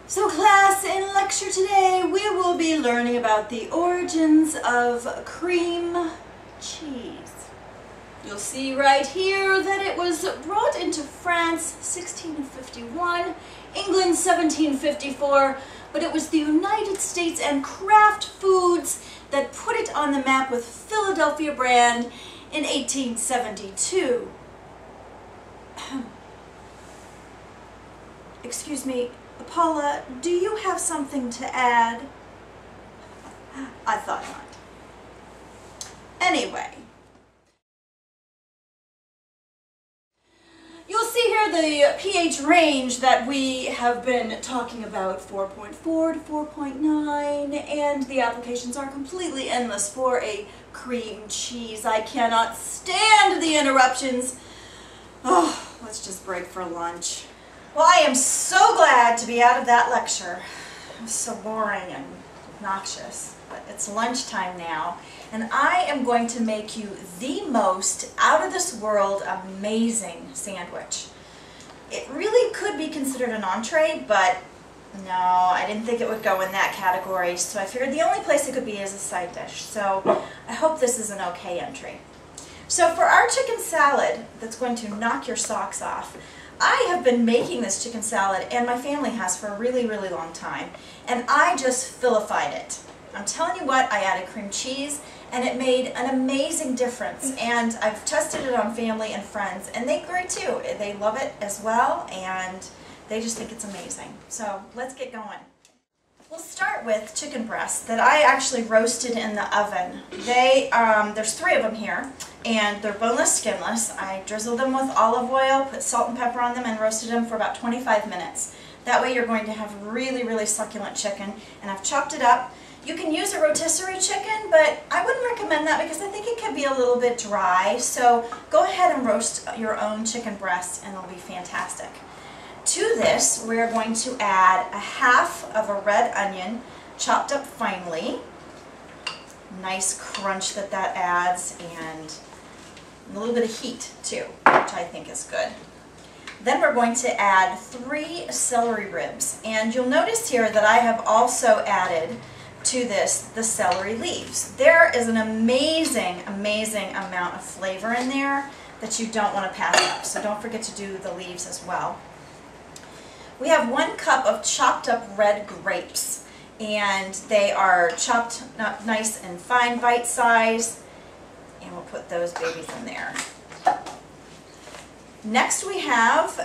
So class, in lecture today we will be learning about the origins of cream cheese. You'll see right here that it was brought into France 1651, England 1754, but it was the United States and Kraft Foods that put it on the map with Philadelphia brand in 1872. Excuse me, Paula, do you have something to add? I thought not. Anyway, you'll see here the pH range that we have been talking about, 4.4 to 4.9, and the applications are completely endless for a cream cheese. I cannot stand the interruptions. Oh, let's just break for lunch. Well, I am so glad to be out of that lecture. It was so boring and obnoxious, but it's lunchtime now, and I am going to make you the most out-of-this-world amazing sandwich. It really could be considered an entree, but no, I didn't think it would go in that category, so I figured the only place it could be is a side dish, so I hope this is an okay entry. So for our chicken salad that's going to knock your socks off, I have been making this chicken salad, and my family has, for a really, really long time, and I just Phillified it. I'm telling you what, I added cream cheese, and it made an amazing difference, and I've tested it on family and friends, and they agree too. They love it as well, and they just think it's amazing. So let's get going. We'll start with chicken breasts that I actually roasted in the oven. There's 3 of them here, and they're boneless, skinless. I drizzled them with olive oil, put salt and pepper on them, and roasted them for about 25 minutes. That way you're going to have really, really succulent chicken, and I've chopped it up. You can use a rotisserie chicken, but I wouldn't recommend that because I think it can be a little bit dry. So go ahead and roast your own chicken breast, and it'll be fantastic. To this, we're going to add a half of a red onion, chopped up finely. Nice crunch that adds, and a little bit of heat too, which I think is good. Then we're going to add 3 celery ribs, and you'll notice here that I have also added to this the celery leaves. There is an amazing, amazing amount of flavor in there that you don't want to pass up, so don't forget to do the leaves as well. We have 1 cup of chopped up red grapes, and they are chopped nice and fine, bite size, and we'll put those babies in there. Next we have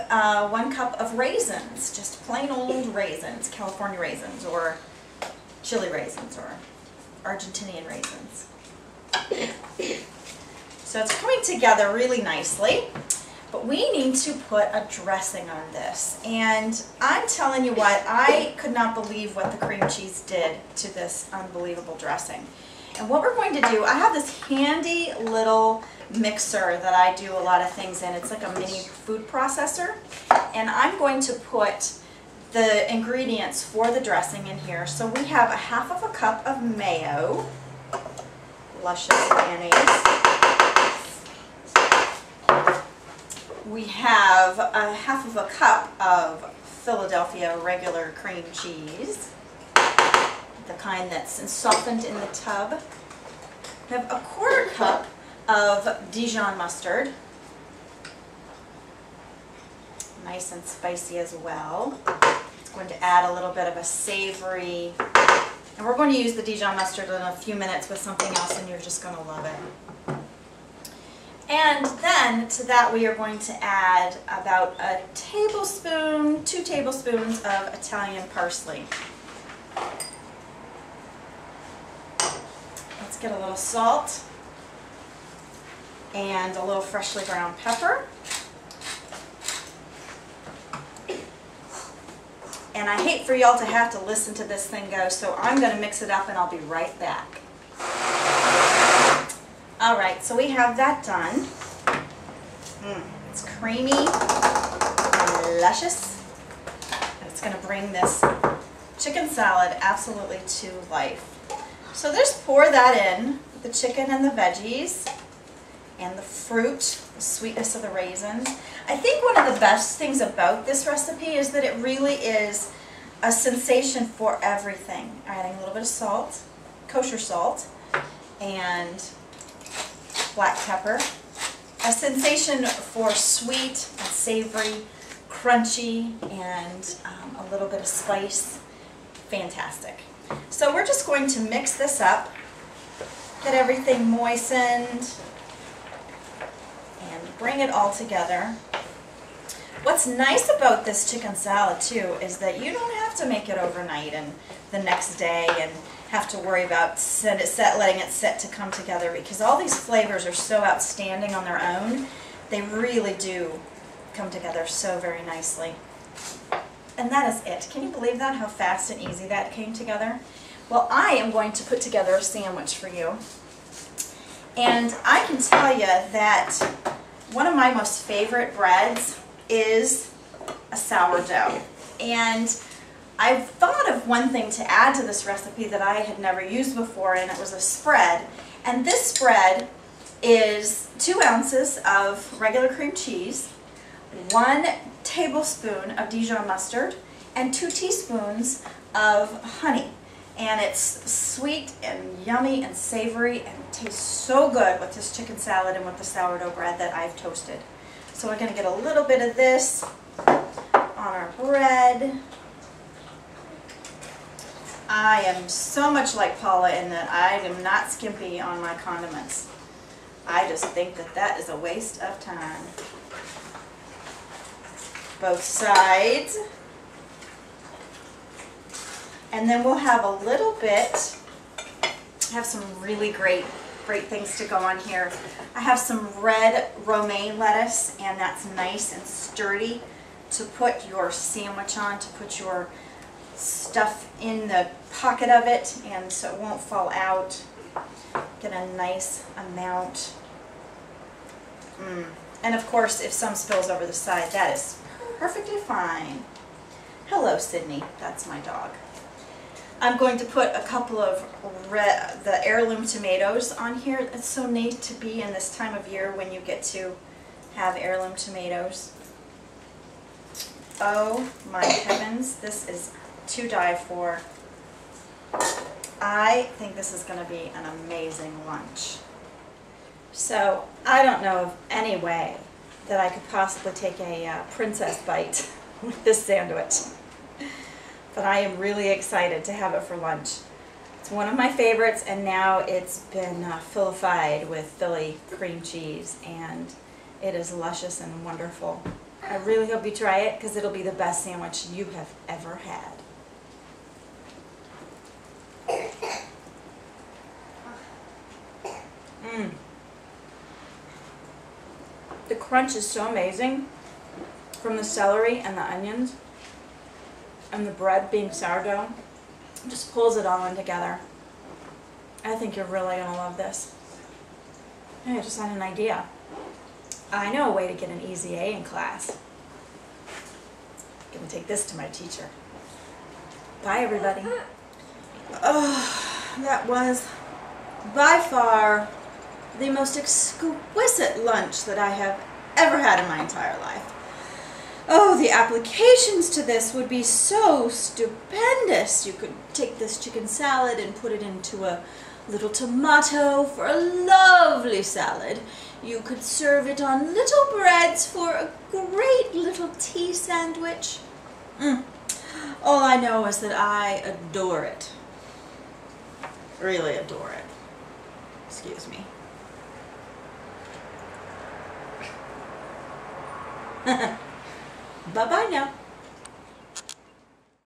1 cup of raisins, just plain old raisins, California raisins or Chile raisins or Argentinian raisins. So it's coming together really nicely. But we need to put a dressing on this, and I'm telling you what, I could not believe what the cream cheese did to this unbelievable dressing. And what we're going to do, I have this handy little mixer that I do a lot of things in. It's like a mini food processor, and I'm going to put the ingredients for the dressing in here. So we have a half of a cup of mayo, luscious mayonnaise. We have a half of a cup of Philadelphia regular cream cheese, the kind that's softened in the tub. We have a 1/4 cup of Dijon mustard, nice and spicy as well. It's going to add a little bit of a savory, and we're going to use the Dijon mustard in a few minutes with something else, and you're just going to love it. And then to that we are going to add about a tablespoon, 2 tablespoons of Italian parsley. Let's get a little salt and a little freshly ground pepper. And I hate for y'all to have to listen to this thing go, so I'm going to mix it up and I'll be right back. Alright, so we have that done. It's creamy and luscious. And it's going to bring this chicken salad absolutely to life. So just pour that in, the chicken and the veggies, and the fruit, the sweetness of the raisins. I think one of the best things about this recipe is that it really is a sensation for everything. Adding a little bit of salt, kosher salt, and black pepper. A sensation for sweet and savory, crunchy, and a little bit of spice. Fantastic. So we're just going to mix this up, get everything moistened, and bring it all together. What's nice about this chicken salad too is that you don't have to make it overnight and the next day and have to worry about letting it set to come together, because all these flavors are so outstanding on their own. They really do come together so very nicely. And that is it. Can you believe that, how fast and easy that came together? Well, I am going to put together a sandwich for you. And I can tell you that one of my most favorite breads is a sourdough. And I've thought of one thing to add to this recipe that I had never used before, and it was a spread. And this spread is 2 ounces of regular cream cheese, 1 tablespoon of Dijon mustard, and 2 teaspoons of honey. And it's sweet and yummy and savory and tastes so good with this chicken salad and with the sourdough bread that I've toasted. So we're going to get a little bit of this on our bread. I am so much like Paula in that I am not skimpy on my condiments. I just think that that is a waste of time. Both sides. And then we'll have a little bit, have some really great things to go on here. I have some red romaine lettuce, and that's nice and sturdy to put your sandwich on, to put your stuff in the pocket of it, and so it won't fall out. Get a nice amount. And of course, if some spills over the side, that is perfectly fine. Hello, Sydney. That's my dog. I'm going to put a couple of the heirloom tomatoes on here. It's so neat to be in this time of year when you get to have heirloom tomatoes. Oh my heavens, this is to die for. I think this is going to be an amazing lunch. So I don't know of any way that I could possibly take a princess bite with this sandwich. But I am really excited to have it for lunch. It's one of my favorites, and now it's been Phillified with Philly cream cheese, and it is luscious and wonderful. I really hope you try it, because it'll be the best sandwich you have ever had. The crunch is so amazing from the celery and the onions. And the bread being sourdough just pulls it all in together. I think you're really going to love this. Hey, I just had an idea. I know a way to get an easy A in class. I'm going to take this to my teacher. Bye, everybody. Oh, that was by far the most exquisite lunch that I have ever had in my entire life. Oh, the applications to this would be so stupendous. You could take this chicken salad and put it into a little tomato for a lovely salad. You could serve it on little breads for a great little tea sandwich. All I know is that I adore it. Really adore it. Excuse me. Bye-bye now.